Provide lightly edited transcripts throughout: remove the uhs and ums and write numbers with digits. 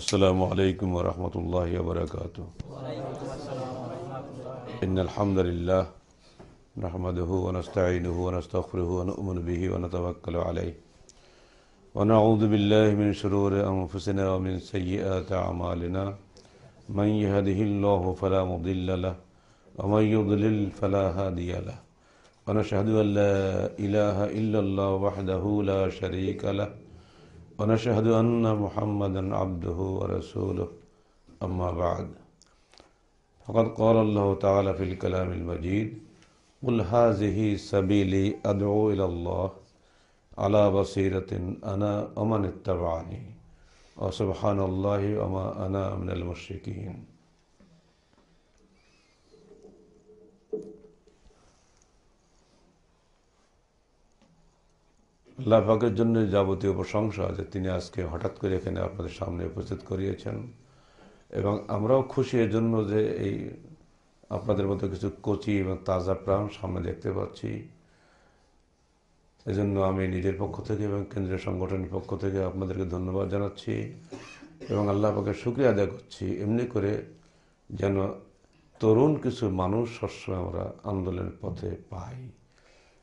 السلام عليكم ورحمة الله وبركاته. إن الحمد لله نحمده ونستعينه ونستغفره ونؤمن به ونتوكل عليه ونعوذ بالله من شرور أنفسنا ومن سيئات أعمالنا من يهده الله فلا مضل له ومن يضلل فلا هادي له ونشهد أن لا إله إلا الله وحده لا شريك له ونشهد أن محمدا عبده ورسوله أما بعد فقد قال الله تعالى في الكلام المجيد قل هذه سبيلي أدعو إلى الله على بصيرة أنا ومن اتبعني وسبحان الله وما أنا من المشركين. আল্লাহ পাকের জন্য যাবতীয় প্রশংসা যে তিনি আজকে হঠাৎ করে এখানে আপনাদের সামনে উপস্থিত করিয়েছেন এবং আমরাও খুশি এর জন্য যে এই আপনাদের মতো কিছু কচি এবং তাজা প্রাণ সামনে দেখতে পাচ্ছি। এজন্য আমি নিজের পক্ষ থেকে এবং কেন্দ্রীয় সংগঠনের পক্ষ থেকে আপনাদেরকে ধন্যবাদ জানাচ্ছি এবং আল্লাহ পাকের শুকরিয়া আদায় করছি এমনি করে যেন তরুণ কিছু মানুষ সবসময় আমরা আন্দোলনের পথে পাই।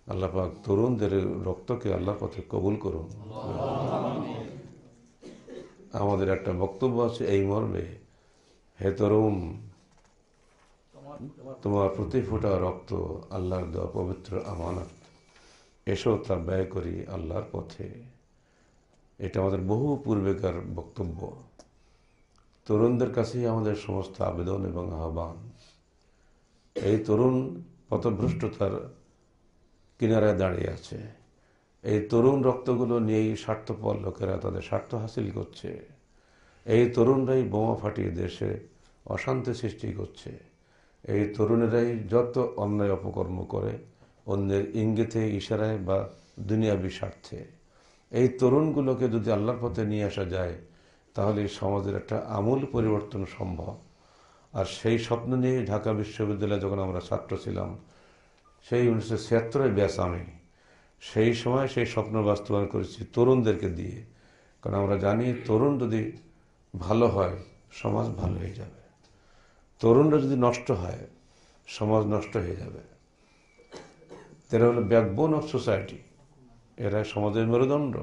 আল্লাহ পাক তরুণদের রক্তকে আল্লাহর পথে কবুল করুন। আমাদের একটা বক্তব্য আছে এই মর্মে, হে তরুণ, তোমার প্রতি ফোঁটা রক্ত আল্লাহর দেওয়া পবিত্র আমানত, এসো তা ব্যয় করি আল্লাহর পথে। এটা আমাদের বহু পূর্বেকার বক্তব্য। তরুণদের কাছেই আমাদের সমস্ত আবেদন এবং আহ্বান। এই তরুণ পথভ্রষ্টতার কিনারায় দাঁড়িয়ে আছে। এই তরুণ রক্তগুলো নিয়েই স্বার্থপর লোকেরা তাদের স্বার্থ হাসিল করছে। এই তরুণরাই বোমা ফাটিয়ে দেশে অশান্তি সৃষ্টি করছে। এই তরুণেরাই যত অন্যায় অপকর্ম করে অন্যের ইঙ্গিতে ইশারায় বা দুনিয়াবি স্বার্থে। এই তরুণগুলোকে যদি আল্লাহর পথে নিয়ে আসা যায় তাহলে সমাজের একটা আমূল পরিবর্তন সম্ভব। আর সেই স্বপ্ন নিয়ে ঢাকা বিশ্ববিদ্যালয়ে যখন আমরা ছাত্র ছিলাম, সেই 1976 ব্যাচ আমি, সেই সময় সেই স্বপ্ন বাস্তবায়ন করেছি তরুণদেরকে দিয়ে। কারণ আমরা জানি তরুণ যদি ভালো হয় সমাজ ভালো হয়ে যাবে, তরুণরা যদি নষ্ট হয় সমাজ নষ্ট হয়ে যাবে। এরা হলো ব্যাকবোন অফ সোসাইটি, এরা সমাজের মেরুদণ্ড।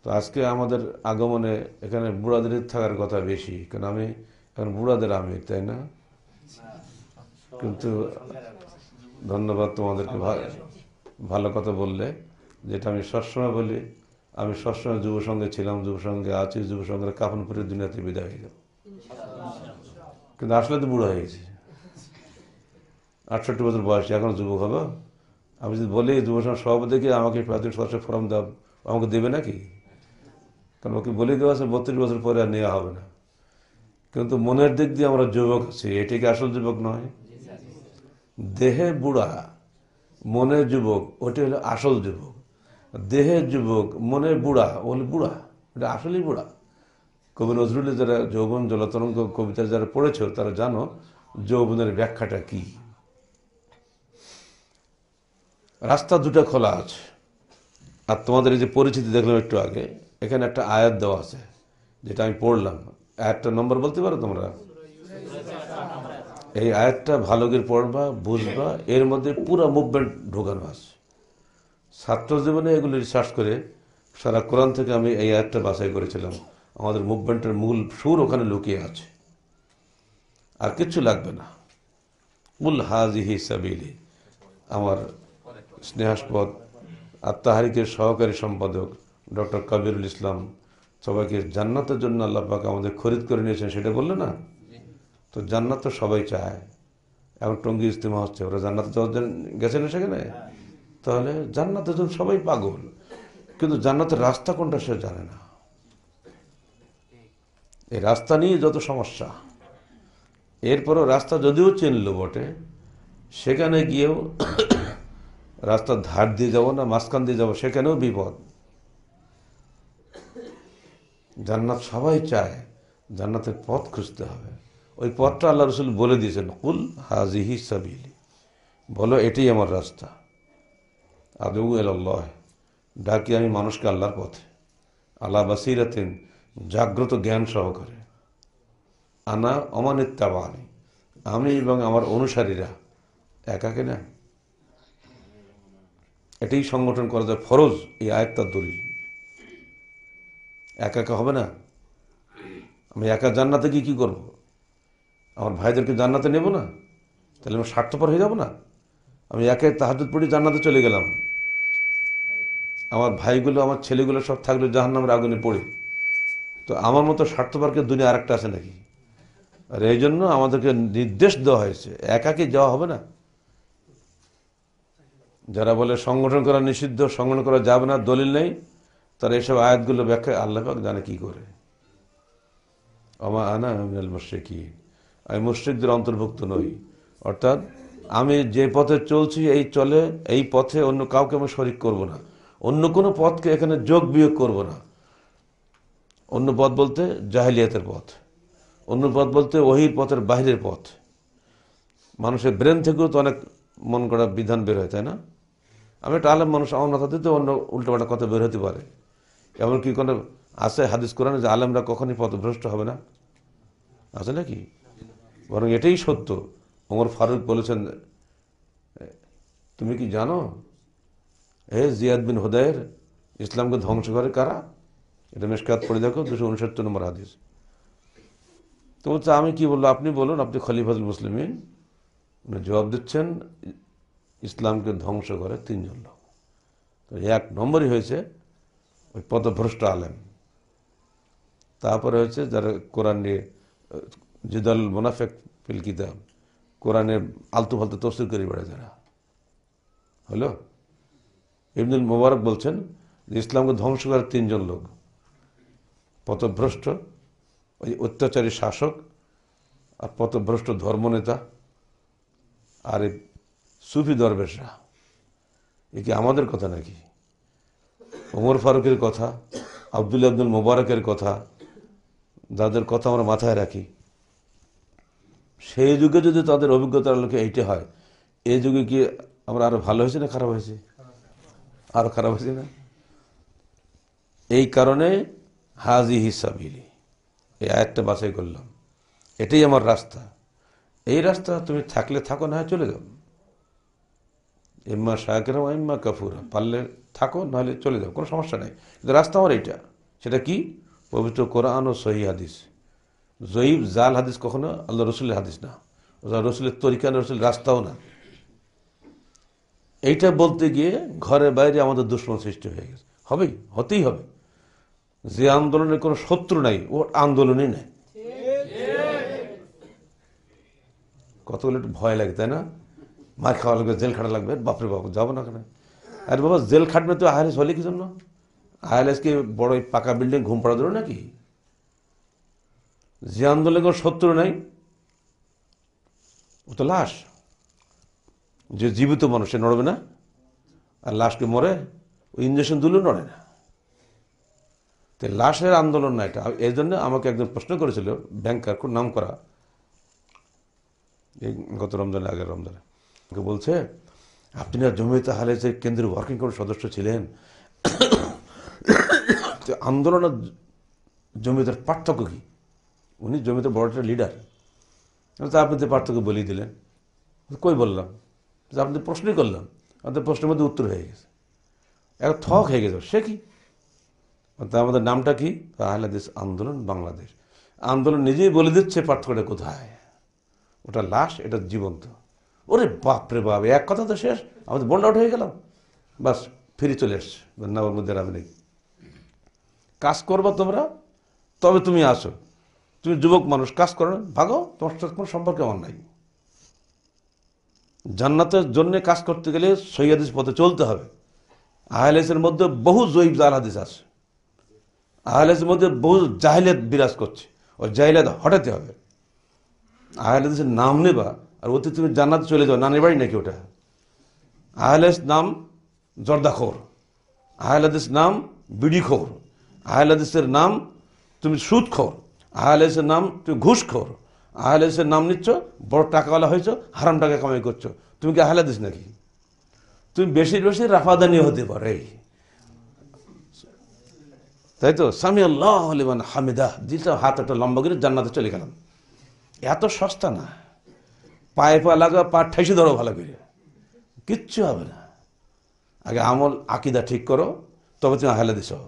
তো আজকে আমাদের আগমনে এখানে বুড়াদের থাকার কথা বেশি, কারণ আমি এখন বুড়াদের আমির, তাই না? কিন্তু ধন্যবাদ তোমাদেরকে, ভালো কথা বললে। যেটা আমি সবসময় বলি, আমি সবসময় যুব সঙ্গে ছিলাম, যুব সঙ্গে আছি, যুব সঙ্গের কাফনপুরে দুনিয়াতে বিদায় হয়ে যাব। কিন্তু আসলে তো বুড়ো হয়ে গেছি, 68 বছর বয়সে, এখন যুবক হবো। আমি যদি বলি যুব সঙ্গ সভাপতিকে আমাকে প্রাথমিক সদস্য ফর্ম দাও, আমাকে দেবে নাকি? কারণ ওকে বলে দেওয়া আছে 32 বছর পরে আর নেওয়া হবে না। কিন্তু মনের দিক দিয়ে আমরা যুবক আছি, এটি কি আসল যুবক নয়? দেহে বুড়া মনে যুবক, ওটি হলো আসল যুবক। দেহে যুবক মনে বুড়া, ও হলো বুড়া, এটা আসলেই বুড়া। কবি নজরুলের যারা যৌবন জলতরঙ্গ কবিতা যারা পড়েছ তারা জানো যৌবনের ব্যাখ্যাটা কি। রাস্তা দুটো খোলা আছে। আর তোমাদের এই যে পরিচিতি দেখলাম একটু আগে, এখানে একটা আয়াত দেওয়া আছে যেটা আমি পড়লাম। আয়াতটা নম্বর বলতে পারো তোমরা? এই আয়াতটা ভালো করে পড়বা, বুঝবা, এর মধ্যে পুরো মুভমেন্ট ঢোকানো আছে। ছাত্র জীবনে এগুলো রিসার্চ করে সারা কোরআন থেকে আমি এই আয়াতটা বাছাই করেছিলাম। আমাদের মুভমেন্টের মূল সুর ওখানে লুকিয়ে আছে, আর কিচ্ছু লাগবে না। কুল হাযিহি সাবিলি। আমার স্নেহাস্পদ আত্মাহারিকের সহকারী সম্পাদক ডক্টর কবিরুল ইসলাম সবাইকে জান্নাতের জন্য আল্লাহ পাক আমাদের খরিদ করে নিয়েছেন, সেটা বললে না? তো জান্নাত তো সবাই চায়। এখন টঙ্গী ইজতেমা হচ্ছে, ওরা জান্নাতে গেছে না সেখানে? তাহলে জান্নাতের জন্য সবাই পাগল, কিন্তু জান্নাতের রাস্তা কোনটা সে জানে না। এই রাস্তা নিয়ে যত সমস্যা। এরপরও রাস্তা যদিও চিনল বটে, সেখানে গিয়েও রাস্তার ধার দিয়ে যাবো না মাঝখান দিয়ে যাবো, সেখানেও বিপদ। জান্নাত সবাই চায়, জান্নাতের পথ খুঁজতে হবে। ওই পথটা আল্লাহ রসুল বলে দিয়েছেন, কুল হাযিহি সাবিলি, বলো এটাই আমার রাস্তা। আদউ ইলাল্লাহ, ডাকি আমি মানুষকে আল্লাহর পথে। আলা বাসিরাতিন, জাগ্রত জ্ঞান সহকারে, আনা অমানিত্যাবানি, আমি এবং আমার অনুসারীরা একাকে না, এটাই সংগঠন করা যায় ফরজ। এই আয়াত তার দলিল। একা একা হবে না। আমি একা জান্নাতে গিয়ে কী করবো? আমার ভাইদেরকে জান্নাতে নেব না? তাহলে আমি স্বার্থপর হয়ে যাব না? আমি একে তাহাজ্জুদ পড়ি জান্নাতে চলে গেলাম, আমার ভাইগুলো আমার ছেলেগুলো সব থাকলে জাহান্নামের আগুনে পড়ে, তো আমার মতো স্বার্থপরকে দুনিয়া আরেকটা আছে নাকি? আর এই জন্য আমাদেরকে নির্দেশ দেওয়া হয়েছে, একাকে যাওয়া হবে না। যারা বলে সংগঠন করা নিষিদ্ধ, সংগঠন করা যাবে না, দলিল নেই, তারা এইসব আয়াতগুলো ব্যাখ্যা আল্লাহ পাক জানে কি করে। আমা আনা মিনাল মুশরিকিন, আমি মুশরিকদের অন্তর্ভুক্ত নই। অর্থাৎ আমি যে পথে চলছি এই পথে অন্য কাউকে আমি শরিক করব না, অন্য কোনো পথকে এখানে যোগ বিয়োগ করব না। অন্য পথ বলতে জাহেলিয়াতের পথ, অন্য পথ বলতে ওহির পথের বাহিরের পথ। মানুষের ব্রেন থেকেও তো অনেক মন করা বিধান বের হয়, তাই না? আমি একটা আলেম মানুষ, আমার মাথা দিতে অন্য উল্টোপাল্টা কথা বের হতে পারে। এমনকি কোনো আছে হাদিস কোরআনে যে আলেমরা কখনই পথভ্রষ্ট হবে না? আছে নাকি? বরং এটাই সত্য। ওমর ফারুক বলেছেন, তুমি কি জানো জিয়াদ বিন হুদায়ের ইসলামকে ধ্বংস করে কারা? এটা মিশকাত পড়ে দেখো, 269 নম্বর হাদিস। তো বলছে আমি কি বলবো, আপনি বলুন, আপনি খলিফাতুল মুসলিমিন। জবাব দিচ্ছেন, ইসলামকে ধ্বংস করে 3 জন লোক। তো 1 নম্বরই হয়েছে ওই পথভ্রষ্ট আলেম। তারপরে হচ্ছে যারা কোরআন নিয়ে জিদাল মুনাফিক ফিল কিতাব, কোরআনের আলতু ফালতু তফসির করে বেড়ে যারা। হলো ইবনুল মুবারক বলছেন যে ইসলামকে ধ্বংস করে 3 জন লোক, পথভ্রষ্ট ওই অত্যাচারী শাসক, আর পথভ্রষ্ট ধর্মনেতা, আর এই সুফি দরবেশরা। এ কি আমাদের কথা নাকি? ওমর ফারুকের কথা, আব্দুল্লাহ ইবনুল মুবারকের কথা, যাদের কথা আমরা মাথায় রাখি, সেই যুগে যদি তাদের অভিজ্ঞতার লোকে এইটা হয়, এই যুগে কি আমরা আরো ভালো হয়েছে না খারাপ হয়েছে? আরো খারাপ হয়েছে না? এই কারণে হাজিহি সাবিলি, এই আয়াতটা বাছাই করলাম, এটাই আমার রাস্তা। এই রাস্তা তুমি থাকলে থাকো, না হয় চলে যাও। ইম্মা শাকিরা ওয়া ইম্মা কাফুরা, পারলে থাকো, নাহলে চলে যাও, কোনো সমস্যা নেই। কিন্তু রাস্তা আমার এইটা। সেটা কি? পবিত্র কোরআন ও সহি হাদিস। জয়ীব জাল হাদিস কখনো আল্লাহ রসুলের হাদিস না, রসুলের তরিকা না, রসুলের রাস্তাও না। এইটা বলতে গিয়ে ঘরে বাইরে আমাদের দুশ্মন সৃষ্টি হয়ে গেছে। হবেই, হতেই হবে। যে আন্দোলনের কোনো শত্রু নাই, ও আন্দোলনই নেই। কতগুলো একটু ভয় লাগে, তাই না? মার খাওয়া লাগবে, জেল খাটা লাগবে, বাপরে বাপ যাবো না কেন? আরে বাবা, জেল খাটবে তো আইএলএস হলে কি জন্য? আইএলএস কি বড় পাকা বিল্ডিং ঘুম পাড়া ধরো নাকি? যে আন্দোলনের কোনো শত্রু নাই, ও তো লাশ। যে জীবিত মানুষ সে নড়বে না, আর লাশকে মরে ওই ইঞ্জেকশন দিলেও নড়ে না। তো লাশের আন্দোলন না এটা। এই জন্য আমাকে একজন প্রশ্ন করেছিল, ব্যাংকার, খুব নাম করা, এই গত রমজানের আগের রমজানে, আমাকে বলছে, আপনি না জমিয়তে আহলের কেন্দ্রীয় ওয়ার্কিং কমিটির সদস্য ছিলেন, আন্দোলন আর জমিয়তের পার্থক্য কি? উনি জমিয়তের বড় একটা লিডার, তা আপনি তো পার্থক্য বলেই দিলেন। কই বললাম? আপনি প্রশ্নই করলাম, আপনাদের প্রশ্নের মধ্যে উত্তর হয়ে গেছে, একটা থক হয়ে গেছে। সে কি? তা আমাদের নামটা কি? আহলে হাদিস আন্দোলন বাংলাদেশ। আন্দোলন নিজেই বলে দিচ্ছে পার্থক্যটা কোথায়। ওটা লাশ, এটা জীবন্ত। ওরে বাপরে বাপ, এক কথা তো শেষ, আমাদের বোল্ড আউট হয়ে গেলাম, বাস ফিরে চলে এসছে। না, ওর মধ্যে আমি নেই। কাজ করবো তোমরা, তবে তুমি আসো। তুমি যুবক মানুষ, কাজ করো না, ভাগো, তোমার সাথে কোনো সম্পর্ক আমার নাই। জান্নাতের জন্য কাজ করতে গেলে সহিহ হাদিস পথে চলতে হবে। আহলে হাদিসের মধ্যে বহু জয়ীফ জাল হাদিস আছে, আহলে হাদিসের মধ্যে বহু জাহিলিয়াত বিরাজ করছে, ওই জাহিলিয়াত হটাতে হবে। আহলে হাদিসের নাম নেবা আর ওতে তুমি জান্নাতে চলে যাও, নানি বাড়ি নাকি ওটা? আহলে হাদিস নাম জর্দাখোর, আহলে হাদিস নাম বিড়িখোর, আহলে হাদিসের নাম তুমি সুদখোর, আহলে হাদিসের নাম তুমি ঘুষখোর, আহলে হাদিসের নাম নিচ্ছ, বড় টাকাওয়ালা হয়েছ, হারাম টাকা কামাই করছো। তুমি কি আহলে হাদিস নাকি? তুমি বেশি বেশি রাফাদানি হতে পারে, তাই তো সামি আল্লাহ লিমান হামিদা দিতে হাত একটা লম্বা করে জান্নাতে চলে গেলাম। এত সস্তা না, পায়ে পা লাগা, পা ঠেসে ধরো ভালো করে, কিচ্ছু হবে না। আগে আমল আকিদা ঠিক করো, তবে তুমি আহলে হাদিস হও।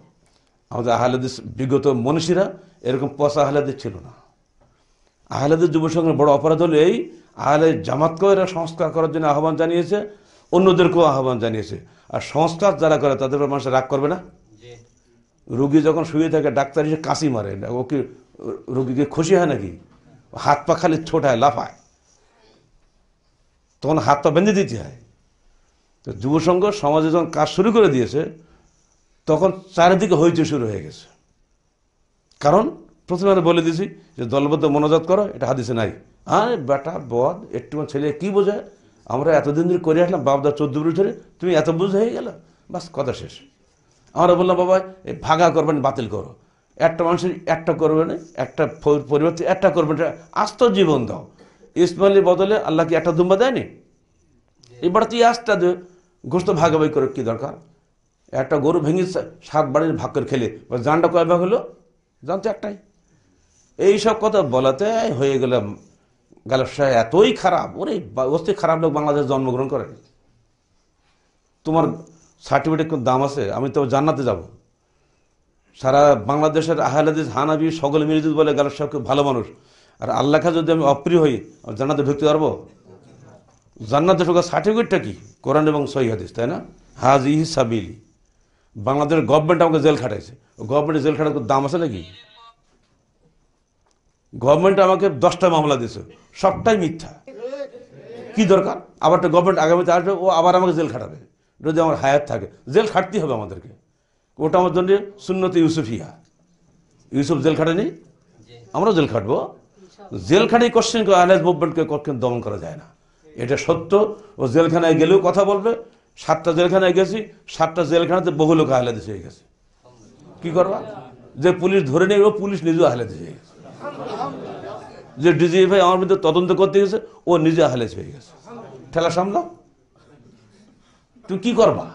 আমাদের আহলে হাদিস বিগত মনীষীরা এরকম পচা আহলে হাদিস ছিল না। আহলে হাদিস যুব সংঘের বড় অপরাধ হলো এই, আহলে জামাতকেও এরা সংস্কার করার জন্য আহ্বান জানিয়েছে, অন্যদেরকেও আহ্বান জানিয়েছে। আর সংস্কার যারা করে তাদের উপর মানুষ রাগ করবে না? রুগী যখন শুয়ে থাকে ডাক্তার এসে কাশি মারে, ও কি রুগীকে খুশি হয় নাকি? হাত পা খালি ছোটায়, লাফায়, তখন হাত পা বেঁধে দিতে হয়। তো যুব সংঘ সমাজে যখন কাজ শুরু করে দিয়েছে, তখন চারিদিকে হইচই শুরু হয়ে গেছে। কারণ প্রথমে আমি বলে দিয়েছি যে দলবদ্ধ মনোজাত করো, এটা হাদিসে নাই। আরে বেটা বদ, একটু ছেলে কি বোঝায়, আমরা এতদিন ধরে করে আসলাম, বাপদা 14 বছর ধরে, তুমি এত বুঝে হয়ে গেল, বাস কথা শেষ। আমরা বললাম বাবা এই ভাগা করবেন, বাতিল করো, একটা মানুষের একটা করবেন, একটা পরিবর্তে একটা করবেন, আস্ত জীবন দাও। ইসমাইলের বদলে আল্লাহ কি একটা দুম্বা দেয়নি? এবার তুই আস্তা গোস্ত ভাগাভাগি করে কি দরকার? একটা গরু ভেঙে 7 বাড়ির ভাগ করে খেলে জানটা কয় ভাগ হলো? জানতো একটাই। এইসব কথা বলাতে হয়ে গেলাম গালসায় এতই খারাপ। ওরে অস্তি খারাপ লোক বাংলাদেশ জন্মগ্রহণ করে, তোমার সার্টিফিকেট কোন দাম আছে? আমি তো জান্নাতে যাব। সারা বাংলাদেশের আহলে হাদিস হানাফি সকলে মিলে যদি বলে গালসা খুব ভালো মানুষ, আর আল্লাহকে যদি আমি অপ্রিয় হই, জান্নাতে ঢুকতে পারবো? জান্নাতে ঢোকার সার্টিফিকেটটা কি? কোরআন এবং সহিহ হাদিস, তাই না? হাজিহি সাবিলি। বাংলাদেশের গভর্নমেন্ট আমাকে জেল খাটাইছে, গভর্নমেন্টের জেল খাটার দাম আছে নাকি? গভর্নমেন্ট আমাকে 10টা মামলা দিয়েছে, সবটাই মিথ্যা। কি দরকার? আবার একটা গভর্নমেন্ট আগামীতে আসবে, ও আবার আমাকে জেল খাটাবে। যদি আমার হায়াত থাকে জেল খাটতেই হবে আমাদেরকে। ওটা আমার জন্য সুন্নতে ইউসুফিয়া। ইউসুফ জেল খাটেনি, আমরাও জেল খাটবো। জেল খাটেই কোশ্চেন করে আহলে হাদিস মুভমেন্টকে কখনো দমন করা যায় না, এটা সত্য। ও জেলখানায় গেলেও কথা বলবে। 7টা জেলখানায় গেছি, 7টা জেলখানাতে বহু লোক আহলে হাদিস হয়ে গেছে। কি করবা? যে পুলিশ ধরে নেই, ও পুলিশ নিজেও আহলে হাদিস হয়ে গেছে। যে ডিজিএফআই আমার বিরুদ্ধে তদন্ত করতে গেছে, ও নিজে আহলে হাদিস হয়ে গেছে। ঠেলা সামলাও, তুমি কি করবা?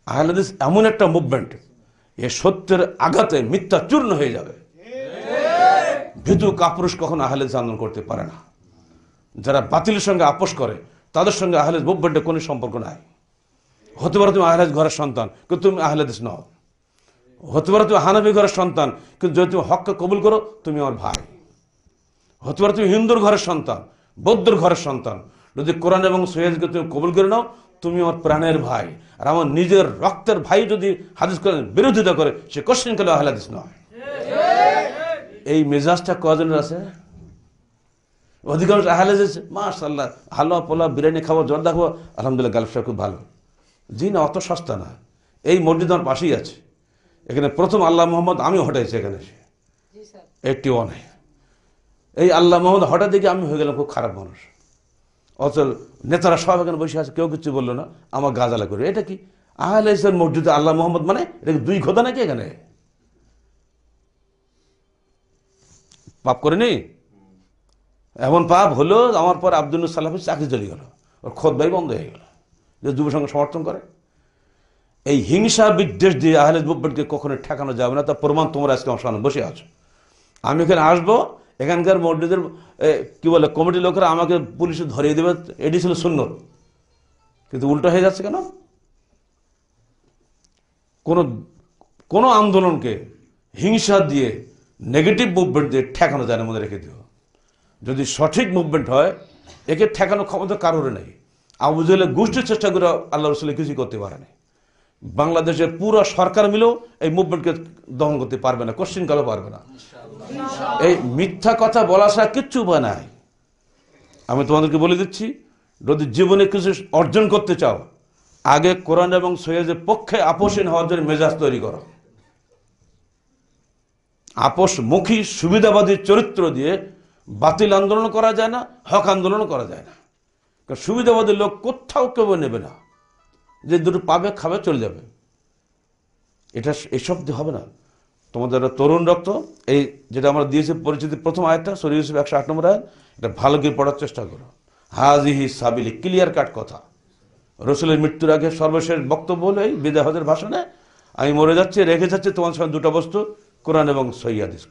আহলে হাদিস এমন একটা মুভমেন্ট, এ সত্যের আঘাতে মিথ্যা চূর্ণ হয়ে যাবে। ভীতু কাপুরুষ কখনো আহলে হাদিস আন্দোলন করতে পারে না। যারা বাতিলের সঙ্গে আপোষ করে, তাদের সঙ্গে আহলে হাদিস মুভমেন্টের কোনো সম্পর্ক নাই। হতে পারো তুমি আহলে হাদিস ঘরের সন্তান, কিন্তু তুমি আহলে হাদিস নও। হতে পারো তুমি হানাফি ঘরের সন্তান, কিন্তু যদি তুমি হককে কবুল করো, তুমি আমার ভাই। হতে পারো তুমি হিন্দুর ঘরের সন্তান, বৌদ্ধর ঘরের সন্তান, যদি কোরআন এবং সহিহকে তুমি কবুল করে নাও, তুমি আমার প্রাণের ভাই। আর আমার নিজের রক্তের ভাই যদি হাদিস কোরআনের বিরোধিতা করে, সে কোশ্চেন করলে আহলে হাদিস নয়। এই মেজাজটা কজনের আছে? অধিকাংশ আহলে হাদিস মাশাআল্লাহ, হালুয়া পোলা বিরিয়ানি খাবো, জর্দা খাবো, আলহামদুলিল্লাহ গালফটা খুব ভালো। জি না, অত সস্তা না। এই মসজিদ আমার পাশেই আছে, এখানে প্রথম আল্লাহ মোহাম্মদ আমি হটাইছি এখানে এসে 81-এ। এই আল্লাহ মোহাম্মদ হঠাৎ দেখে আমি হয়ে গেলাম খুব খারাপ মানুষ। অথচ নেতারা সব এখানে বসে আছে, কেউ কিছু বললো না, আমার গাজালা করে। এটা কি আহলে হাদিসের মসজিদে আল্লাহ মোহাম্মদ মানে? এটা কি 2 খোদা নাকি? এখানে পাপ করেনি? এমন পাপ হলো আমার পর আব্দুল সালাফের চাকরি চলে গেল, ওর খোদবাই বন্ধ হয়ে গেল, যে যুব সংঘ সমর্থন করে। এই হিংসা বিদ্বেষ দিয়ে আহলে হাদিস মুভমেন্টকে কখনো ঠেকানো যাবে না। তার প্রমাণ তোমরা আজকে আমার সামনে বসে আছো। আমি এখানে আসবো, এখানকার মসজিদের কি বলে কমিটির লোকেরা আমাকে পুলিশে ধরিয়ে দেবে, এটি ছিল সুন্নত। কিন্তু উল্টো হয়ে যাচ্ছে কেন? কোনো আন্দোলনকে হিংসা দিয়ে, নেগেটিভ মুভমেন্ট দিয়ে ঠেকানো যায় না, মনে রেখে দিও। যদি সঠিক মুভমেন্ট হয়, একে ঠেকানো ক্ষমতা কারোর নেই। আবু জেহেলের গোষ্ঠীর চেষ্টা করে আল্লাহ রাসূল কিছুই করতে পারেনি। বাংলাদেশের পুরো সরকার মিলেও এই মুভমেন্টকে দমন করতে পারবে না, কোশ্চেন কালো পারবে না। এই মিথ্যা কথা বলা ছাড়া কিচ্ছু উপায় নাই। আমি তোমাদেরকে বলে দিচ্ছি, যদি জীবনে কিছু অর্জন করতে চাও, আগে কোরআন এবং সহিহের পক্ষে আপোষহীন হওয়ার জন্য মেজাজ তৈরি করো। আপোষমুখী সুবিধাবাদী চরিত্র দিয়ে বাতিল আন্দোলন করা যায় না, হক আন্দোলন করা যায় না। কারণ সুবিধাবাদী লোক কোথাও কেউ নেবে না, যে দুটো পাবে খাবে চলে যাবে। এটা এসব দিয়ে হবে না। তোমাদের তরুণ রক্ত, এই যেটা আমরা দিয়েছি পরিচিতি প্রথম আয়াতটা সূরা ইউসুফ 108 নম্বর আয়াত, এটা ভালো করে পড়ার চেষ্টা করো। হাজিহি সাবিলি, ক্লিয়ার কাট কথা। রাসূলের মৃত্যুর আগে সর্বশেষ বক্তব্য হলো এই বিদায় হজের ভাষণে, আমি মরে যাচ্ছি, রেখে যাচ্ছি তোমার সঙ্গে দুটো বস্তু, কোরআন এবং সহিহ হাদিস,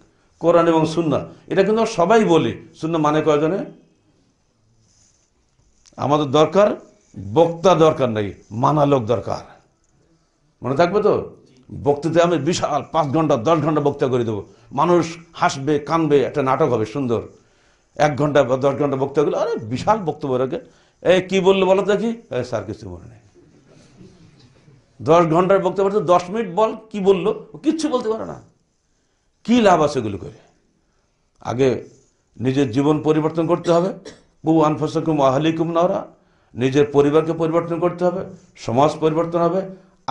কোরআন এবং সুন্নাহ। এটা কিন্তু সবাই বলি, সুন্নাহ মানে কয়জনে? আমাদের দরকার বক্তা দরকার নেই, মানা লোক দরকার। মনে থাকবে তো? বক্তৃতা আমি বিশাল 5 ঘন্টা 10 ঘন্টা বক্তৃতা করে দেবো, মানুষ হাসবে কানবে, একটা নাটক হবে সুন্দর। 1 ঘন্টা বা 10 ঘন্টা বক্তৃতা করলে আরে বিশাল বক্তব্য রাখে, এই কি বললো বলো দেখি, স্যার কিছু মনে নেই। 10 ঘন্টার বক্তব্য 10 মিনিট বল কি বললো, কিচ্ছু বলতে পারে না। কি লাভ আছে এগুলো করে? আগে নিজের জীবন পরিবর্তন করতে হবে। কু আনফুসাকুম ওয়া আহলিকুম নারা, নিজের পরিবারকে পরিবর্তন করতে হবে, সমাজ পরিবর্তন হবে,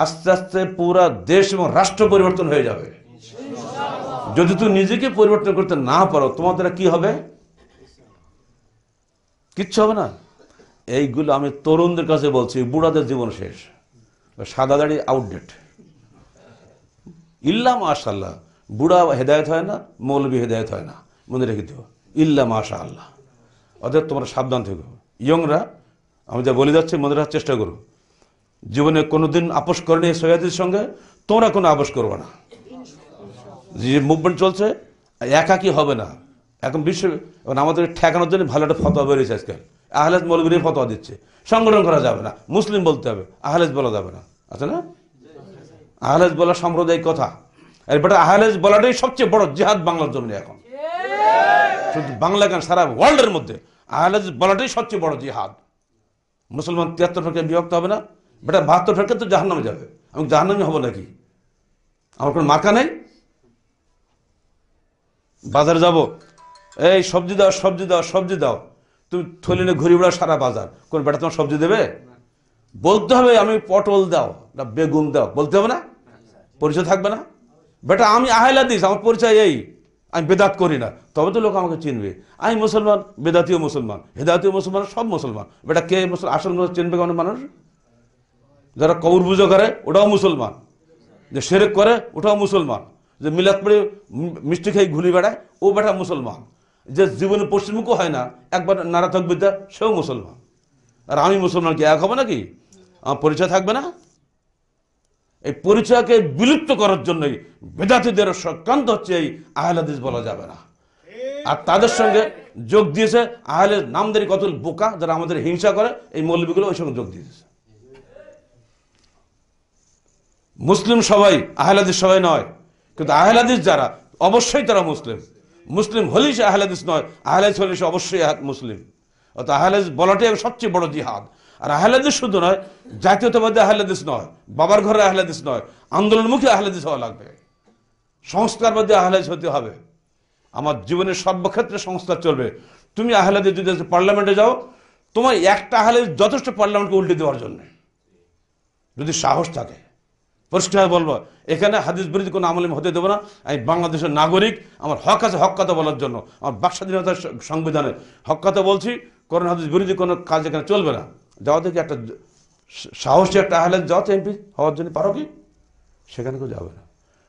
আস্তে আস্তে পুরা দেশ এবং রাষ্ট্র পরিবর্তন হয়ে যাবে। যদি তুমি নিজেকে পরিবর্তন করতে না পারো, তোমার দ্বারা কি হবে? কিচ্ছু হবে না। এইগুলো আমি তরুণদের কাছে বলছি, বুড়াদের জীবন শেষ। সাদা দাড়ি আউটডেট। ইল্লা মাশাআল্লাহ, বুড়া হেদায়েত হয় না, মৌলবী হেদায়েত হয় না, মনে রেখে দিও। ইল্লা মাশাআল্লাহ। অর্থাৎ তোমরা সাবধান থেকো। ইয়ংরা, আমি যা বলে যাচ্ছি মনে রাখার চেষ্টা করো। জীবনে কোনোদিন আপোষ করেনি সৈয়দের সঙ্গে, তোমরা কোনো আপোষ করবে না। যে মুভমেন্ট চলছে একাকি হবে না। এখন বিশ্ব আমাদের ঠেকানোর জন্য ভালো একটা ফতোয়া বেরিয়েছে আজকাল, আহলেদ মৌলবীর ফতোয়া দিচ্ছে। সংগঠন করা যাবে না, মুসলিম বলতে হবে, আহলেদ বলা যাবে না। আছে না? আহলেদ বলা সাম্প্রদায়িক কথা। এরপরে আহলেদ বলাটাই সবচেয়ে বড় জিহাদ বাংলার জন্য। এখন শুধু বাংলা কেন, সারা ওয়ার্ল্ডের মধ্যে আহলেদ বলাটাই সবচেয়ে বড় জিহাদ। মুসলমান 73 ফেরকে বিভক্ত হবে না, বেটা 72 ফেরকে তো জাহান্নামে যাবে। আমি জাহান্নামী হব নাকি? আমার কোনো মার্কা নেই। বাজারে যাব, এই সবজি দাও সবজি দাও সবজি দাও, তুমি থলি নিয়ে ঘুরি বেড়াও সারা বাজার, কোন বেটা তোমার সবজি দেবে? বলতে হবে আমি পটল দাও না বেগুন দাও, বলতে হবে না? পরিচয় থাকবে না? বেটা আমি আহলে হাদিস, আমার পরিচয় এই, আমি বেদাত করি না, তবে তো লোক আমাকে চিনবে। আমি মুসলমান, বেদাতীয় মুসলমান, হেদায়তীয় মুসলমান, সব মুসলমান। বেটা কে আসল চিনবে কেমন মানুষ? যারা কবর পুজো করে ওটাও মুসলমান, যে শিরক করে ওটাও মুসলমান, যে মিলাদ পড়ে মিষ্টি খেয়ে ঘুরি বেড়ায় ও বেটা মুসলমান, যে জীবনে পশ্চিমমুখও হয় না, একবার নারা তকবিরটা সেও মুসলমান। আর আমি মুসলমান কি এক হবে নাকি? আমার পরিচয় থাকবে না? এই পরিচয়কে বিলুপ্ত করার জন্যই বেদাতীদের সক্রান্ত হচ্ছে এই আহলে হাদিস বলা যাবে না। আর তাদের সঙ্গে যোগ দিয়েছে আহলে নামদারি কত বোকা, যারা আমাদের হিংসা করে, এই মৌলবীগুলো ওই সঙ্গে যোগ দিয়েছে। মুসলিম সবাই আহলে হাদিস সবাই নয়, কিন্তু আহলে হাদিস যারা অবশ্যই তারা মুসলিম। মুসলিম হলেই সে আহলে হাদিস নয়, আহলে হাদিস হলে সে অবশ্যই মুসলিম। অর্থাৎ আহলে হাদিস বলাটাই সবচেয়ে বড় জিহাদ। আর আহলে হাদিস শুধু নয়, জাতীয়তাবাদী আহলে হাদিস নয়, বাবার ঘরে আহলে হাদিস নয়, আন্দোলনমুখী আহলে হাদিস হওয়া লাগবে, সংস্কারবাদী আহলে হাদিস হতে হবে। আমার জীবনের সর্বক্ষেত্রে সংস্কার চলবে। তুমি আহলে হাদিস যদি পার্লামেন্টে যাও, তোমার একটা আহলে হাদিস যথেষ্ট পার্লামেন্টকে উল্টে দেওয়ার জন্য, যদি সাহস থাকে। পরিষ্কার বলবো, এখানে হাদিস বিরোধী কোনো আমলে হতে দেবো না। আমি বাংলাদেশের নাগরিক, আমার হক আছে হক কথা বলার জন্য, আমার বাক স্বাধীনতার সংবিধানে হক কথা বলছি। কোরআন হাদিস বিরোধী কোনো কাজ এখানে চলবে না। যাওয়া থেকে একটা সাহসী একটা আহলে হাদিস যাওয়া এমপি হওয়ার জন্য পারো কি? সেখানে কেউ যাবে না।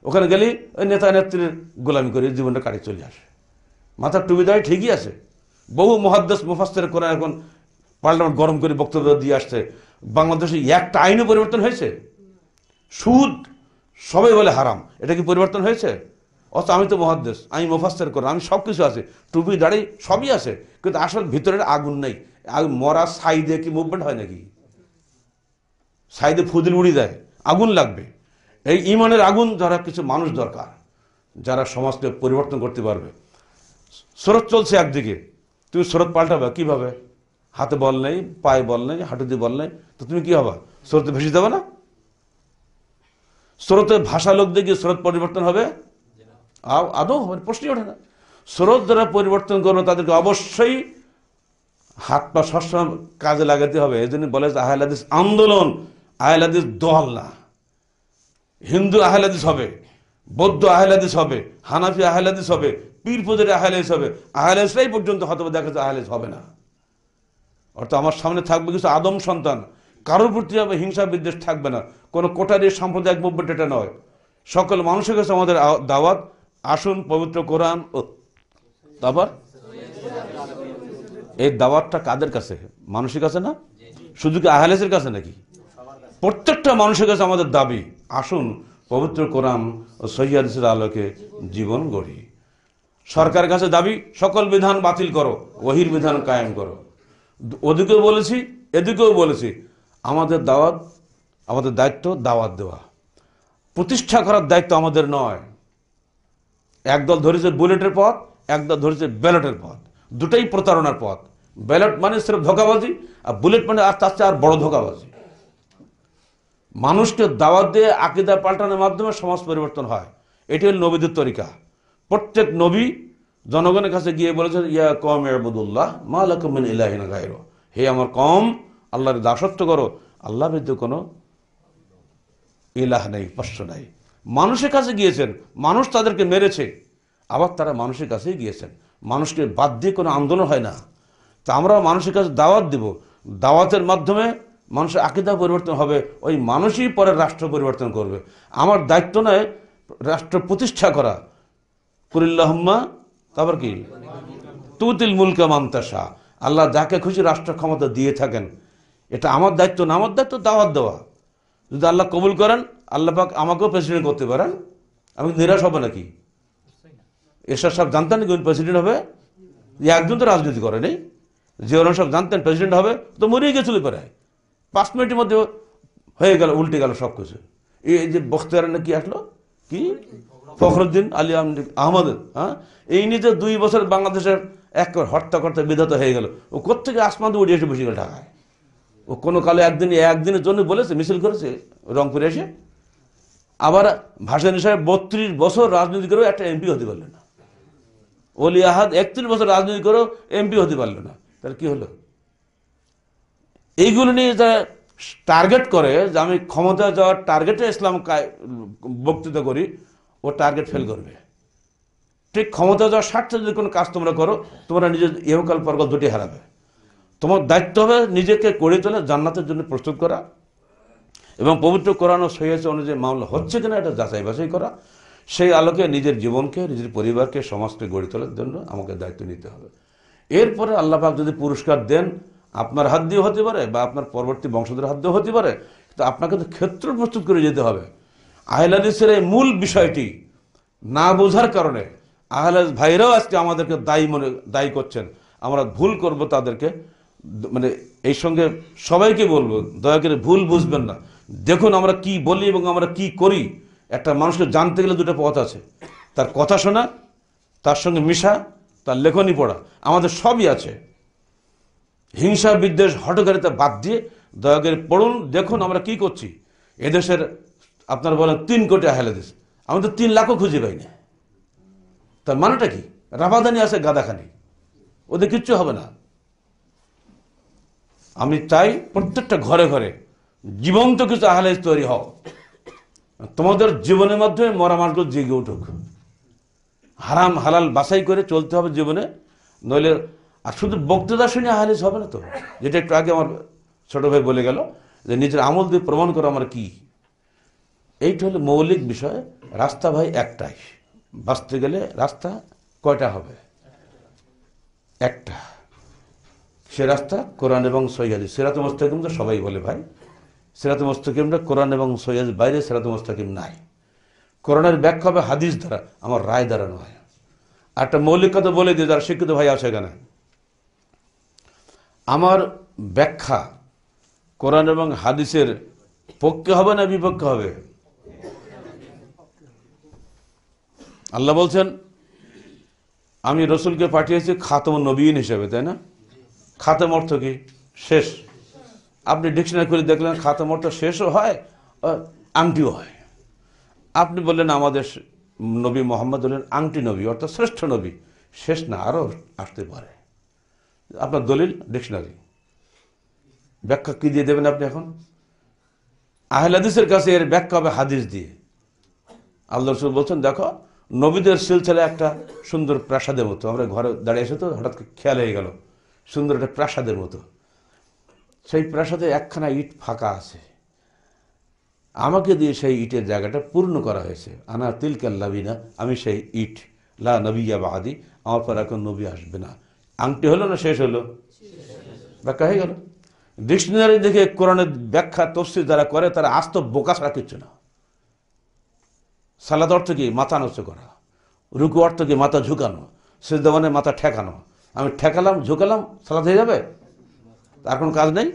ওখানে গেলেই ওই নেতা নেত্রীর গোলামি করে জীবনটা কাটিয়ে চলে আসে। মাথার টুপি দেয় ঠিকই আছে। বহু মুহাদ্দিস মুফাসসির কোরআন এখন পার্লামেন্ট গরম করে বক্তব্য দিয়ে আসছে। বাংলাদেশে একটা আইনও পরিবর্তন হয়েছে? সুদ সবাই বলে হারাম, এটা কি পরিবর্তন হয়েছে? অথচ আমি তো মুহাদ্দিস, আমি মুফাসসির কোরআন, আমি সব কিছু আছে, টুপি দাড়ি সবই আছে, কিন্তু আসল ভিতরের আগুন নেই। মরা ছাই দিয়ে কি মুভমেন্ট হয় নাকি? ছাই দিয়ে ফুদিল উড়ি দেয়, আগুন লাগবে। এই ইমানের আগুন যারা কিছু মানুষ দরকার, যারা সমাজকে পরিবর্তন করতে পারবে। স্রোত চলছে একদিকে, তুমি স্রোত পাল্টাবে কিভাবে? হাতে বল নেই, পায়ে বল নেই, হাঁটুতে বল নেই, তো তুমি কি হবা? স্রোতে ভেসে দেবে না? স্রোতে ভাষা লোক দিয়ে স্রোত পরিবর্তন হবে? আদৌ প্রশ্নই ওঠে না। স্রোত যারা পরিবর্তন করবে তাদেরকে অবশ্যই হাত পা সবসময় কাজে লাগাতে হবে। এই জন্য বলে আহলে হাদিস আন্দোলন, আহলে হাদিস দল না। হিন্দু আহলে হাদিস হবে, বৌদ্ধ আহলে হাদিস হবে, হানাফি আহলে হাদিস হবে, পীর পূজারী আহলে হাদিস হবে। আহলে হাদিসরাই পর্যন্ত হয়তো দেখা যাচ্ছে আহলে হাদিস হবে না। অর্থাৎ আমার সামনে থাকবে কিছু আদম সন্তান, কারোর প্রতি হবে হিংসা বিদ্বেষ থাকবে না, কোনো কোটারি সাম্প্রদায়িক মুভমেন্ট এটা নয়। সকল মানুষের কাছে আমাদের দাওয়াত, আসুন পবিত্র কোরআন ও তারপর এই দাওয়াতটা কাদের কাছে? মানুষের কাছে না? শুধু কি আহলে হাদিসের কাছে নাকি? প্রত্যেকটা মানুষের কাছে আমাদের দাবি, আসুন পবিত্র কোরআন ও সহিহ হাদিসের আলোকে জীবন গড়ি। সরকারের কাছে দাবি, সকল বিধান বাতিল করো, ওহির বিধান কায়েম করো। ওদিকেও বলেছি, এদিকেও বলেছি। আমাদের দাওয়াত, আমাদের দায়িত্ব দাওয়াত দেওয়া, প্রতিষ্ঠা করার দায়িত্ব আমাদের নয়। একদল ধরেছে বুলেটের পথ, একদল ধরেছে ব্যালটের পথ। দুটাই প্রতারণার পথ। ব্যালট মানে সির্ফ ধোঁকাবাজি, আর বুলেট মানে আর তার চেয়ে আর বড় ধোঁকাবাজি। মানুষকে দাওয়াত দিয়ে আকীদা পাল্টানোর মাধ্যমে সমাজ পরিবর্তন হয়। এটি হল নবীদের তরিকা। প্রত্যেক নবী জনগণের কাছে গিয়ে বলেছেন, ইয়া কওম ইউবুদুল্লাহ মা লাকুম মিন ইলাহিন গায়রু, হে আমার কওম, আল্লাহর দাসত্ব করো, আল্লাহ ব্যতীত কোনো ইলাহ নেই, উপাস্য নাই। মানুষের কাছে গিয়েছেন, মানুষ তাদেরকে মেরেছে, আবার তারা মানুষের কাছেই গিয়েছেন। মানুষকে বাদ দিয়ে কোনো আন্দোলন হয় না। তা আমরা মানুষের কাছে দাওয়াত দেব, দাওয়াতের মাধ্যমে মানুষের আকীদা পরিবর্তন হবে, ওই মানুষই পরে রাষ্ট্র পরিবর্তন করবে। আমার দায়িত্ব নয় রাষ্ট্র প্রতিষ্ঠা করা। কুলিল্লাহুম্মা, তারপর কি, তুতিল মুলকা মান তাশা, আল্লাহ যাকে খুশি রাষ্ট্র ক্ষমতা দিয়ে থাকেন। এটা আমার দায়িত্ব না, আমার দায়িত্ব দাওয়াত দেওয়া। যদি আল্লাহ কবুল করেন, আল্লাহ পাক আমাকেও প্রেসিডেন্ট করতে পারেন, আমি নিরাশ হবে নাকি? এরশাদ সাহেব জানতেন কি প্রেসিডেন্ট হবে? একজন তো রাজনীতি করে নেই। জিয়াউর সাহেব জানতেন প্রেসিডেন্ট হবে, তো মরেই গেছিল প্রায় 5 মিনিটের মধ্যে হয়ে গেল, উল্টে গেল সব কিছু। এই যে বখতিয়ার কি আসলো, কি ফখরুদ্দিন আলী আহমদ, হ্যাঁ, এই নিয়ে যে 2 বছর বাংলাদেশের এক হত্যা করতে বিধাত হয়ে গেল। ও কোত্থেকে আসমান উড়ে এসে বসে গেল ঢাকায়। ও কোনো কালে একদিনের জন্য বলেছে, মিছিল করেছে রংপুরে এসে। আবার ভাসানী সাহেব 32 বছর রাজনীতি করেও একটা এমপি হতে পারল না। ওলি আহাদ 31 বছর রাজনীতি করেও এমপি হতে পারল না। তাহলে কি হলো? এইগুলো নিয়ে যা টার্গেট করে যে আমি ক্ষমতা যাওয়ার টার্গেটে ইসলাম বক্তৃতা করি, ও টার্গেট ফেল করবে। ঠিক ক্ষমতা যাওয়ার স্বার্থে যদি কোনো কাজ তোমরা করো, তোমরা নিজের ইহকাল পরকাল দুটি হারাবে। তোমার দায়িত্ব হবে নিজেকে গড়ে তোলে জান্নাতের জন্য প্রস্তুত করা, এবং পবিত্র কোরআন ও সহিহ অনুযায়ী মামলা হচ্ছে কিনা এটা যাচাই বাছাই করা। সেই আলোকে নিজের জীবনকে, নিজের পরিবারকে, সমাজকে গড়ে তোলার জন্য আমাকে দায়িত্ব নিতে হবে। এরপরে আল্লাহ পাক যদি পুরস্কার দেন, আপনার হাত দিয়ে হতে পারে বা আপনার পরবর্তী বংশধরের হাত দিয়ে হতে পারে, তো আপনাকে তো ক্ষেত্র প্রস্তুত করে যেতে হবে। আহলে হাদিসের এই মূল বিষয়টি না বোঝার কারণে আহলে হাদিস ভাইরাও আজকে আমাদেরকে দায়ী করছেন। আমরা ভুল করব তাদেরকে, মানে এই সঙ্গে সবাইকে বলবো, দয়া করে ভুল বুঝবেন না। দেখুন আমরা কি বলি এবং আমরা কি করি। একটা মানুষকে জানতে গেলে 2টা পথ আছে, তার কথা শোনা, তার সঙ্গে মিশা, তার লেখনী পড়া, আমাদের সবই আছে। হিংসা, বিদ্বেষ, হঠকারিতা বাদ দিয়ে দয়া করে পড়ুন, দেখুন আমরা কি করছি। এদেশের আপনারা বলেন 3 কোটি আহলে হাদিস, আমি তো 3 লাখও খুঁজে পাই না। তার মানেটা কি? রাবাদানি আছে গাদাখানি, ওদের কিচ্ছু হবে না। আমি চাই প্রত্যেকটা ঘরে ঘরে জীবন্ত কিছু আহলে হাদিস তৈরি হও। তোমাদের জীবনের মাধ্যমে মরা মানুষগুলো জেগে উঠুক। হারাম হালাল বাছাই করে চলতে হবে জীবনে, নইলে আর শুধু বক্তৃতা শুনে আহলে হাদিস হবে না তো। যেটা একটু আগে আমার ছোট ভাই বলে গেল, যে নিজের আমল দিয়ে প্রমাণ করা আমার কি, এইটা হলো মৌলিক বিষয়। রাস্তা ভাই একটাই, বাঁচতে গেলে রাস্তা কয়টা হবে? একটা। সে রাস্তা কোরআন এবং সহিহ হাদিস। সিরাতে মুস্তাকিম তো সবাই বলে ভাই, সিরাতে মুস্তাকিমটা কোরআন এবং সহিহ হাদিস বাইরে সিরাতে মুস্তাকিম নাই। কোরআনের ব্যাখ্যা হবে হাদিস দ্বারা, আমার রায় দ্বারা নয়। আর একটা মৌলিক কথা বলে দিয়ে, যারা শিক্ষিত ভাই আছে এখানে, আমার ব্যাখ্যা কোরআন এবং হাদিসের পক্ষে হবে না বিপক্ষে হবে? আল্লাহ বলছেন আমি রসুলকে পাঠিয়েছি খাতামুন নবীয়িন হিসেবে, তাই না? খাতাম অর্থ কি? শেষ। আপনি ডিকশনারি করে দেখলেন খাতাম অর্থ শেষও হয়, আংটিও হয়। আপনি বললেন আমাদের নবী মোহাম্মদ হলেন আংটি নবী, অর্থাৎ শ্রেষ্ঠ নবী। শেষ না, আরও আসতে পারে। আপনার দলিল ডিকশনারি, ব্যাখ্যা কি দিয়ে দেবেন আপনি? এখন আহলে হাদিসের কাছে এর ব্যাখ্যা হবে হাদিস দিয়ে। আল্লাহ রসুল বলছেন, দেখো নবীদের সিলসিলা একটা সুন্দর প্রাসাদের মতো। আমরা ঘরে দাঁড়িয়ে এসে তো হঠাৎ খেয়াল হয়ে গেল, সুন্দর একটা প্রাসাদের মতো। সেই প্রাসাদে একখানা ইট ফাঁকা আছে, আমাকে দিয়ে সেই ইটের জায়গাটা পূর্ণ করা হয়েছে। আনা তিলকাল লাবিনা, আমি সেই ইট, লা নবিয়্যা বাদি, আমার পর এখন নবী আসবে না। আংটি হলো না শেষ হলো? ব্যাখ্যা হয়ে গেল। ডিকশনারি দেখে কোরআনের ব্যাখ্যা তফসির যারা করে তারা আস্ত বোকা ছাড়া কিচ্ছু না। সালাত অর্থ কি? মাথা নষ্ট করা। রুকু অর্থ কি? মাথা ঝুঁকানো। সিজদা মানে মাথা ঠেকানো। আমি ঠেকালাম, ঝুঁকালাম, সালাত হয়ে যাবে? তার কোনো কাজ নেই।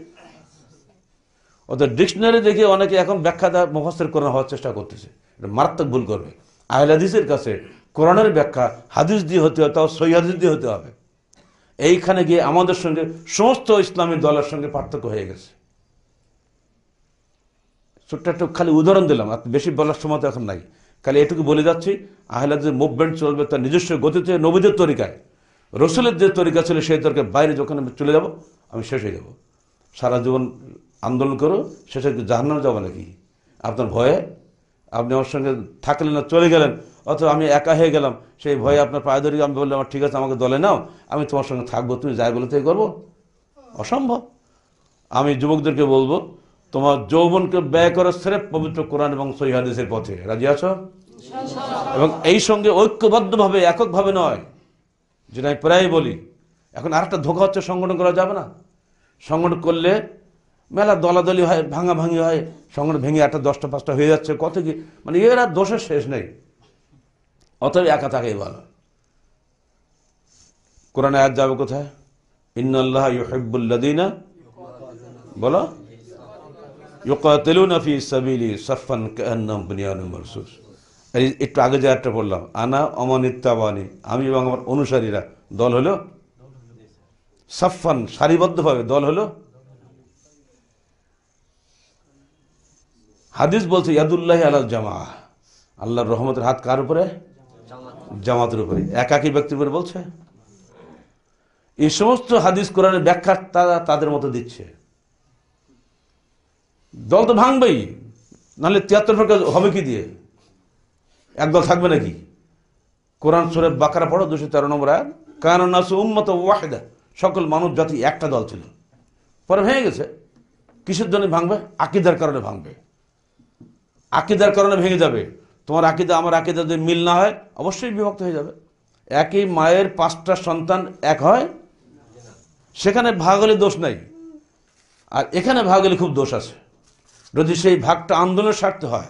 ওদের ডিকশনারি দেখে অনেকে এখন ব্যাখ্যা মুফাসসির কোরআন হওয়ার চেষ্টা করতেছে, এটা মারাত্মক ভুল করবে। আহলে হাদিসের কাছে কোরআনের ব্যাখ্যা হাদিস দিয়ে হতে হবে, তাও সহিহ হাদিস দিয়ে হতে হবে। এইখানে গিয়ে আমাদের সঙ্গে সমস্ত ইসলামী দলের সঙ্গে পার্থক্য হয়ে গেছে। ছোট্ট একটু খালি উদাহরণ দিলাম, আপনি বেশি বলার সময় তো এখন নাই। খালি এটুকু বলে যাচ্ছি, আহলে হাদিসের মুভমেন্ট চলবে তার নিজস্ব গতিতে, নবীদের তরিকায়। রসুলের যে তরিকা ছিল সেই তরিকার বাইরে যখন আমি চলে যাব, আমি শেষ হয়ে যাব। সারা জীবন আন্দোলন করো, শেষে জাহান্নামে যাবো নাকি আপনার ভয়ে? আপনি আমার সঙ্গে থাকলেন না, চলে গেলেন, অথবা আমি একা হয়ে গেলাম, সেই ভয়ে আপনার পায়ে ধরে আমি বললাম ঠিক আছে আমাকে দলে নাও, আমি তোমার সঙ্গে থাকবো, তুমি যাই বলে তাই করবো? অসম্ভব। আমি যুবকদেরকে বলবো, তোমার যৌবনকে ব্যয় করো স্রেফ পবিত্র কোরআন এবং সহিহ হাদিসের পথে। রাজি আছো? এবং এই সঙ্গে ঐক্যবদ্ধভাবে, এককভাবে নয়, যেটা আমি প্রায় বলি। এখন আরেকটা ধোঁকা হচ্ছে, সংগঠন করা যাবে না। সংগঠন করলে মেলা দলাদলি হয়, ভাঙাভাঙি হয়, সংগঠন ভেঙে একটা 10টা 5টা হয়ে যাচ্ছে, কত কি, মানে এর আর দোষের শেষ নেই। অতএব একা থাকাই ভালো। কোরআনে আয়াত যাবে কোথায়? ইন্নাল্লাহা ইউহিব্বুল্লাযীনা, বলো, ইউকাতিলুনা ফি সাবিলি সাফফান কাআন্নাহুম বুনিয়ানুম মারসুস। একটু আগে যে আয়াতটা পড়লাম, আনা ওমান ইত্তাবানি, আমি এবং আমার অনুসারীরা দল হলো সাফফান, সারিবদ্ধভাবে দল হলো। হাদিস বলছে ইয়াদুল্লাহি আলাল জামা, আল্লাহর রহমতের হাত কার উপরে? জামাতের উপরে। একাকী ব্যক্তির উপরে বলছে। এই সমস্ত হাদিস কোরআনের ব্যাখ্যা তাদের মতো দিচ্ছে। দল তো ভাঙবেই, নাহলে 73 ফেরকা হবে কি দিয়ে? একদল থাকবে নাকি? কোরআন সূরা বাকারা পড়ো, 213 নম্বর আয়াত, কানা নাসু উম্মাতান ওয়াহিদা, সকল মানুষ জাতি একটা দল ছিল, পরে ভেঙে গেছে। কিসের জন্য ভাঙবে? আকীদার কারণে ভাঙবে। আকীদার কারণে ভেঙে যাবে। তোমার আকীদা আমার আকীদা যদি মিল না হয়, অবশ্যই বিভক্ত হয়ে যাবে। একই মায়ের 5টা সন্তান এক হয়, সেখানে ভাগ হলে দোষ নাই, আর এখানে ভাগ হলে খুব দোষ আছে। যদি সেই ভাগটা আন্দোলনের স্বার্থে হয়,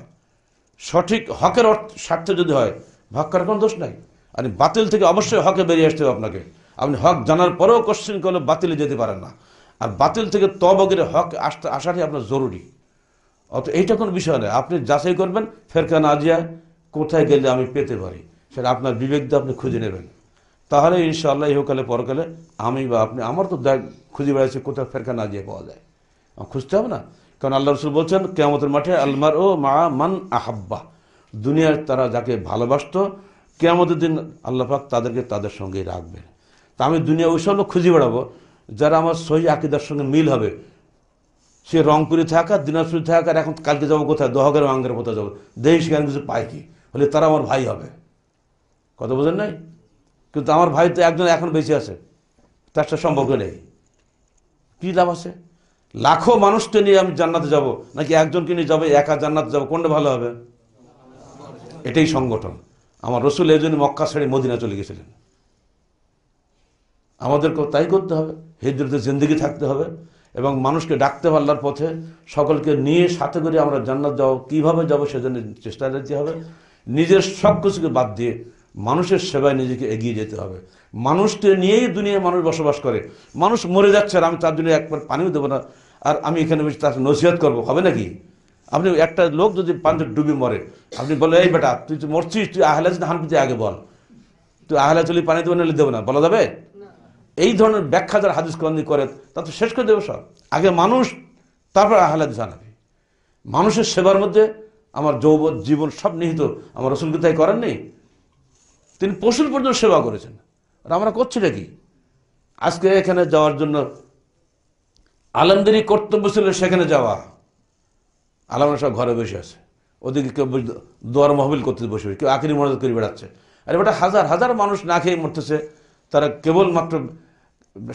সঠিক হকের স্বার্থে যদি হয়, ভাগ করার কোনো দোষ নাই। আর বাতিল থেকে অবশ্যই হকে বেরিয়ে আসতে হবে আপনাকে। আপনি হক জানার পরেও কোশ্চেন করলে বাতিলে যেতে পারেন না। আর বাতিল থেকে তওবা করে হক আসাটাই আপনার জরুরি। অত এইটা কোনো বিষয় নয়। আপনি যাচাই করবেন ফেরকা নাজিয়া কোথায় গেলে আমি পেতে পারি, সেটা আপনার বিবেক দিয়ে আপনি খুঁজে নেবেন। তাহলে ইনশাআল্লাহ ইহকালে পরকালে আমি বা আপনি, আমার তো খুঁজে বেড়াচ্ছি কোথায় ফেরকা নাজিয়া পাওয়া যায়, খুঁজতে হবে না। কারণ আল্লাহ রসুল বলছেন কিয়ামতের মাঠে আলমার ও মা মান আহাব্বা, দুনিয়ার তারা যাকে ভালোবাসত, কিয়ামতের দিন আল্লাহ পাক তাদেরকে তাদের সঙ্গেই রাখবেন। তা আমি দুনিয়া ওই সব লোক খুঁজে বেড়াবো যারা আমার সহি আকীদার সঙ্গে মিল হবে। সে রংপুরে থাকা, দিনাজপুরে থাকা, আর এখন কালকে যাবো কোথায়, দহগের আঙ্গের কোথায় যাবো, দেখি সেখানে কিছু পাই কি, হলে তারা আমার ভাই হবে। কথা বোঝেন নাই? কিন্তু আমার ভাই তো একজন এখন বেঁচে আছে, তার সাথে সম্পর্ক নেই, কী লাভ আছে? লাখো মানুষকে নিয়ে আমি জান্নাতে যাব, নাকি একজনকে নিয়ে যাবো একা জান্নাতে যাবো, কোনটা ভালো হবে? এটাই সংগঠন। আমার রসুল এই জন্য মক্কা ছেড়ে মদিনা চলে গেছিলেন। আমাদেরকেও তাই করতে হবে, হিজরতে জিন্দেগি থাকতে হবে এবং মানুষকে ডাকতে হবে আল্লাহর পথে, সকলকে নিয়ে সাথে করে আমরা জান্নাত যাবো। কীভাবে যাবো সেজন্য চেষ্টা করতে হবে। নিজের সব কিছুকে বাদ দিয়ে মানুষের সেবায় নিজেকে এগিয়ে যেতে হবে। মানুষকে নিয়েই দুনিয়ায় মানুষ বসবাস করে। মানুষ মরে যাচ্ছে আর আমি তার জন্য একবার পানিও দেবো না, আর আমি এখানে বসে তার নসিহত করবো, হবে নাকি? আপনি একটা লোক যদি পানিতে ডুবে মরে, আপনি বলে এই বেটা তুই তো মরছিস, তুই আহলে হানফিতে আগে বল, তুই আহলে চলি পানি দেবো নাহলে দেবো না, বলা যাবে? এই ধরনের ব্যাখ্যা যারা হাদিস কোরআন করে তা তো শেষ করে দেবে সব। আগে মানুষ, তারপর আহলে হাদিস হানাফি। মানুষের সেবার মধ্যে আমার যৌবন জীবন সব নিহিত। আমার রসুলকে তাই করেননি? তিনি পশুর পর্যন্ত সেবা করেছেন, আর আমরা করছি নাকি? আজকে এখানে যাওয়ার জন্য আলেমদেরই কর্তব্য ছিল সেখানে যাওয়া। আলেমরা সব ঘরে বসে আছে, ওদিকে কেউ দোয়ার মাহফিল করতে বসে, কেউ আখিরি মোনাজাত করে বেড়াচ্ছে। আর এটা হাজার হাজার মানুষ না খেয়ে মরতেছে, তারা কেবলমাত্র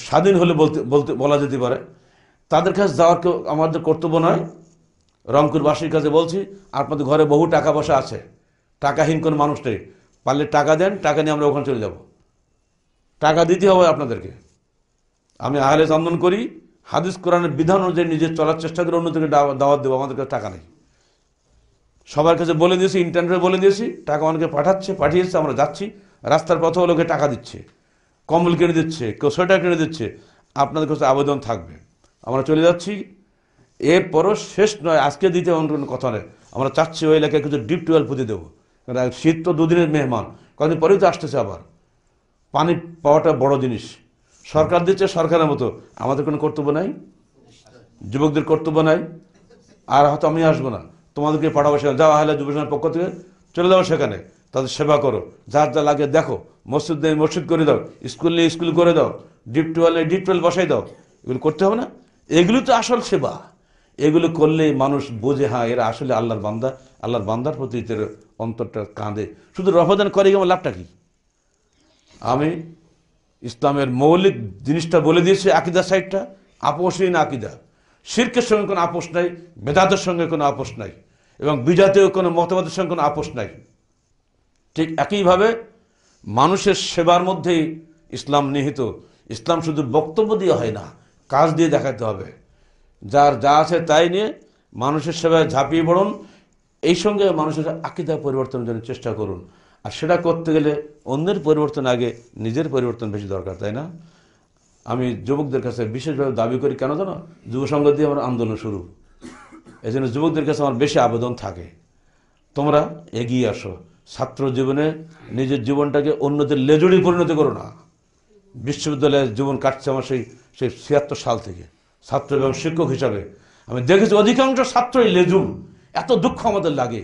স্বাধীন হলে বলা যেতে পারে। তাদের কাছে যাওয়ার কেউ আমাদের কর্তব্য নয়? রংপুরবাসীর কাছে বলছি, আপনাদের ঘরে বহু টাকা পয়সা আছে, টাকাহীন কোনো মানুষ নেই, পারলে টাকা দেন, টাকা নিয়ে আমরা ওখানে চলে যাব। টাকা দিতে হবে আপনাদেরকে। আমি আহলে আন্দোলন করি, হাদিস কোরআনের বিধান অনুযায়ী নিজে চলার চেষ্টা করে অন্যদেরকে দাওয়াত দেবো, আমাদের কাছে টাকা নেই। সবার কাছে বলে দিয়েছি, ইন্টারনেটে বলে দিয়েছি, টাকা অনেকে পাঠিয়েছে, আমরা যাচ্ছি, রাস্তার পথে লোকে টাকা দিচ্ছে, কম্বল কিনে দিচ্ছে, কেউ সোয়েটার কিনে দিচ্ছে, আপনাদের কাছে আবেদন থাকবে। আমরা চলে যাচ্ছি, এরপরও শেষ নয়, আজকে দিতে অন্য কোনো কথা নয়, আমরা চাচ্ছি ওই এলাকায় কিছু ডিপ টিউবওয়েল পুঁতে দেবো, কারণ শীত তো দুদিনের মেহমান, কদিন পরেই তো আসতেছে, আবার পানি পাওয়াটা বড় জিনিস। সরকার দিচ্ছে সরকারের মতো, আমাদের কোনো কর্তব্য নাই, যুবকদের কর্তব্য নাই, আর হয়তো আমি আসবো না, তোমাদেরকে পাঠাবো সেখানে, যাওয়া হলে যুবসেনার পক্ষ থেকে চলে যাও, সেখানে তাদের সেবা করো, যার যা লাগে দেখো, মসজিদ নেই মসজিদ করে দাও, স্কুল নেই স্কুল করে দাও, ডিপ টিউবওয়েল নেই ডিপ টিউবওয়েল বসাই দাও, এগুলো করতে হবে না? এগুলো তো আসল সেবা। এগুলো করলে মানুষ বোঝে, হ্যাঁ এরা আসলে আল্লাহর বান্দা, আল্লাহর বান্দার প্রতি এদের অন্তরটা কাঁদে। শুধু রফাদান করে গেলে লাভটা কি? আমি ইসলামের মৌলিক জিনিসটা বলে দিয়েছি, আকিদা সাইডটা, আপোষহীন আকিদা, শিরকের সঙ্গে কোনো আপোষ নাই, বেদাতের সঙ্গে কোনো আপোষ নাই, এবং বিজাতীয় কোনো মতবাদের সঙ্গে কোনো আপোষ নাই। ঠিক একইভাবে মানুষের সেবার মধ্যেই ইসলাম নিহিত। ইসলাম শুধু বক্তব্য দিয়ে হয় না, কাজ দিয়ে দেখাতে হবে। যার যা আছে তাই নিয়ে মানুষের সেবায় ঝাঁপিয়ে পড়ুন, এই সঙ্গে মানুষের আকিদা পরিবর্তনের জন্য চেষ্টা করুন। আর সেটা করতে গেলে অন্যের পরিবর্তন আগে নিজের পরিবর্তন বেশি দরকার, তাই না? আমি যুবকদের কাছে বিশেষভাবে দাবি করি, কেন জানো? যুব সংঘ দিয়ে আমার আন্দোলন শুরু, এই জন্য যুবকদের কাছে আমার বেশি আবেদন থাকে, তোমরা এগিয়ে আসো। ছাত্র জীবনে নিজের জীবনটাকে অন্যদের লেজুড়ি পরিণত করো না। বিশ্ববিদ্যালয়ের জীবন কাটছে আমার সেই ৭৬ সাল থেকে ছাত্র এবং শিক্ষক হিসাবে আমি দেখেছি অধিকাংশ ছাত্রই লেজুর। এত দুঃখ আমাদের লাগে।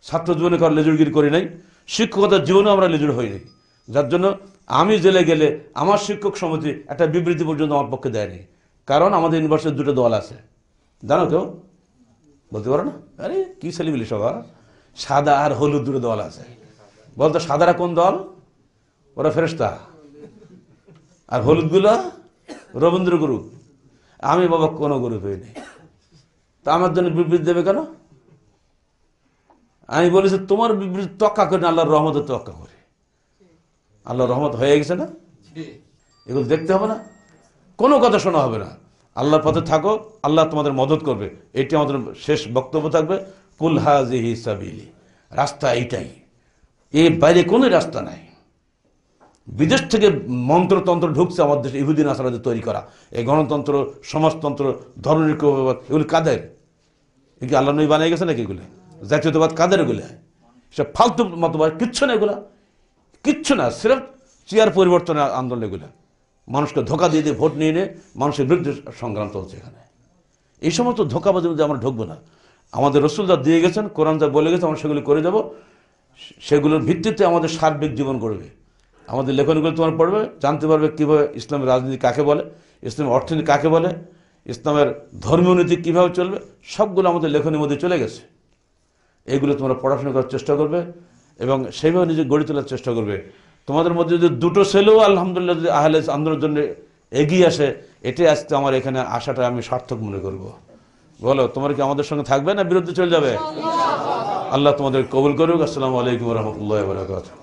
ছাত্র জীবনে কারো লেজুড়গিরি করি নাই, শিক্ষকতার জীবনেও আমরা লেজুর হই নাই, যার জন্য আমি জেলে গেলে আমার শিক্ষক সমিতি একটা বিবৃতি পর্যন্ত আমার পক্ষে দেয়নি। কারণ আমাদের ইউনিভার্সিটির দুটো দল আছে, জানো কেউ? বলতে পারো না? আরে কি ছেলেমিলি সবার, সাদা আর হলুদ দুটো দল আছে। বলতো সাদারা কোন দল? ওরা ফেরেশতা। আর হলুদগুলো রবীন্দ্র গুরু। আমি বাবা কোনো গুরু হইনি, তা আমার জন্য বিবৃতি দেবে কেন? আমি বলেছি তোমার বিবৃতি তক্কা করে না, আল্লাহর রহমতের তক্কা করে। আল্লাহর রহমত হয়ে গেছে না, এগুলো দেখতে হবে না, কোনো কথা শোনা হবে না। আল্লাহর পথে থাকো, আল্লাহ তোমাদের মদত করবে। এটি আমাদের শেষ বক্তব্য থাকবে। কুল হাযিহি সাবিলি, রাস্তা এইটাই, এর বাইরে কোনো রাস্তা নাই। বিদেশ থেকে মন্ত্রতন্ত্র ঢুকছে আমাদের দেশে, ইহুদি নাসারাদের তৈরি করা এই গণতন্ত্র, সমাজতন্ত্র, ধর্মনিরপেক্ষবাদ, এগুলো কাদের? এগুলো আল্লাহ নবী বানিয়ে গেছে নাকি? এগুলো জাতীয়তাবাদ কাদের? এগুলো সব ফালতু মতবাদ, কিচ্ছু না, এগুলা কিচ্ছু না, সির্ফ চেয়ার পরিবর্তনের আন্দোলন। এগুলো মানুষকে ধোকা দিয়ে দিয়ে ভোট নিয়ে নিয়ে মানুষের বিরুদ্ধে সংগ্রাম চলছে এখানে। এই সমস্ত ধোকাবাজির মধ্যে আমরা ঢুকবো না। আমাদের রসুল যা দিয়ে গেছেন, কোরআন যা বলে গেছে, আমরা সেগুলো করে যাব। সেগুলোর ভিত্তিতে আমাদের সার্বিক জীবন গড়বে। আমাদের লেখনগুলো তোমার পড়বে, জানতে পারবে কীভাবে ইসলামের রাজনীতি কাকে বলে, ইসলামের অর্থনীতি কাকে বলে, ইসলামের ধর্মীয় নীতি কীভাবে চলবে, সবগুলো আমাদের লেখনের মধ্যে চলে গেছে। এইগুলো তোমরা পড়াশোনা করার চেষ্টা করবে এবং সেইভাবে নিজে গড়ে তোলার চেষ্টা করবে। তোমাদের মধ্যে যদি দুটো ছেলেও আলহামদুলিল্লাহ যদি আহলে আন্দোলনের জন্য এগিয়ে আসে, এটাই আজকে আমার এখানে আসাটা আমি সার্থক মনে করব। বলো, তোমরা কি আমাদের সঙ্গে থাকবে না বিরুদ্ধে চলে যাবে? আল্লাহ তোমাদের কবুল করুক। আসসালামু আলাইকুম ওয়া রাহমাতুল্লাহি ওয়া বারাকাতুহু।